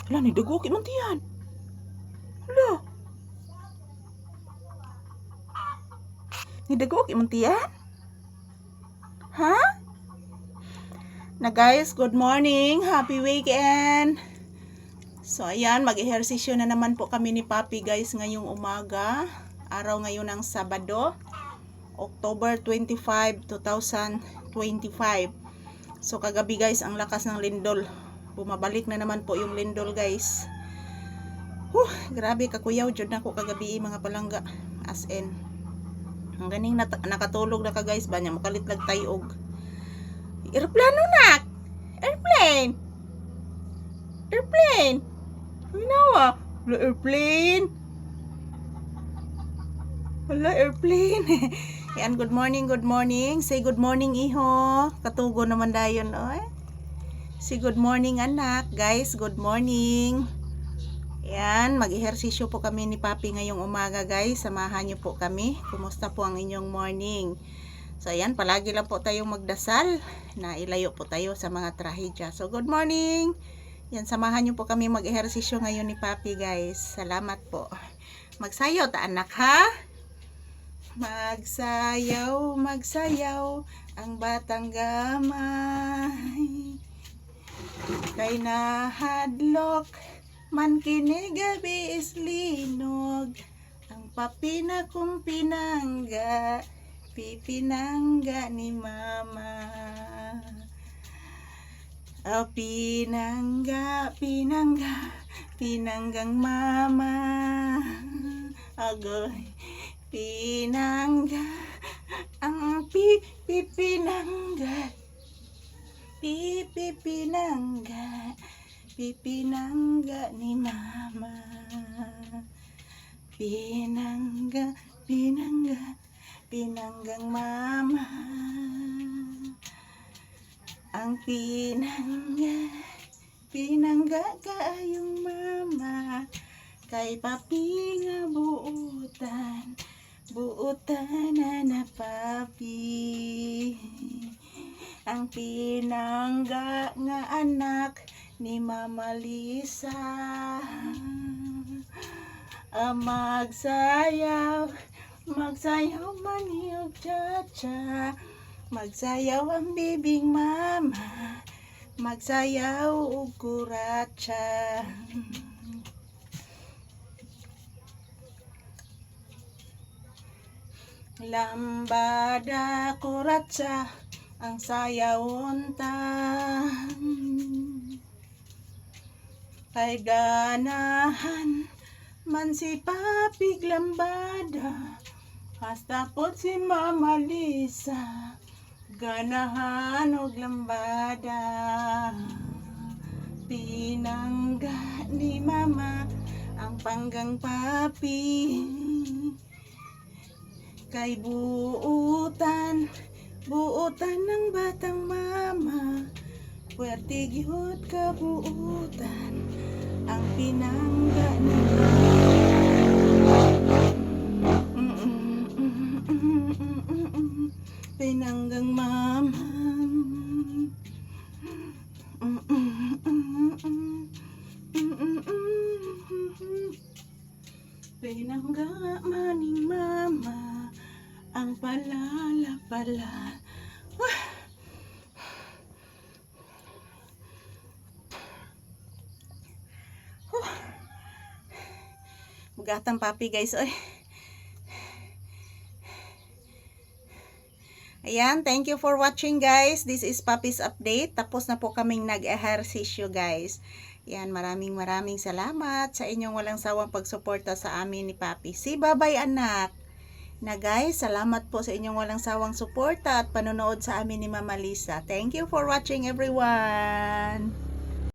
Hala, ni dugo ki man tiyan. Hala. Ni dugo ki man tiyan. Ha? Na guys, good morning. Happy weekend. So ayan, mag-ehersisyo na naman po kami ni Papi guys ngayong umaga. Araw ngayon ng Sabado, October 25, 2025. So kagabi guys, ang lakas ng lindol. Bumabalik na naman po yung lindol guys. Grabe kakuyaw jud nako kagabi mga palangga. As in, ang ganing nakatulog na ka guys ba nya makalitlag tayog. Aeroplano nak. Airplane. Airplane. Ginawa. Wala airplane. Wala airplane. Yan, good morning, good morning. Say good morning iho. Katugo naman dayon oy. Say good morning anak. Guys, good morning. Yan, mag-ehersisyo po kami ni Papi ngayong umaga guys. Samahan niyo po kami. Kumusta po ang inyong morning? So ayan, palagi lang po tayong magdasal na ilayo po tayo sa mga trahedya. So good morning. Yan, samahan niyo po kami mag-ehersisyo ngayon ni Papi guys. Salamat po. Magsayaw ta anak ha? Magsayaw, magsayaw ang batang gamay. Kay nahadlok man kini gabi is linog. Ang papina kong pinangga, pipinangga ni mama. Oh, pinangga, pinangga, pinanggang mama. Agoy, pinangga, ang pipinangga, pipinangga, pipinangga ni mama. Pinangga, pinangga, pinanggang mama. Ang pinangga, pinangga kaayong mama. Kay Papi nga buutan, buutan na Papi. Ang pinangga nga anak ni Mama Lisa. Magsayaw, magsayaw maniyog cha-cha. Magsayaw ang bibing mama, magsayaw og kuratsa. Lambada kuratsa ang sayawon ta. Kay ganahan man si Papi lambada, hasta po si Mama Lisa ganahan og lambada. Pinangga ni mama ang panggang Papi. Kay buutan, buutan ng batang mama. Puwerte gyud ka buutan ang pinangga ni pinanggang mama. Pinangga maning mama ang palala-pala. Bugatang Papi guys oy. Ayan, thank you for watching guys. This is Papi's update. Tapos na po kaming nag-ehersisyo guys. Yan, maraming salamat sa inyong walang sawang pagsuporta sa amin ni Papi. Si bye-bye anak. Na guys, salamat po sa inyong walang sawang suporta at panonood sa amin ni Mama Lisa. Thank you for watching everyone.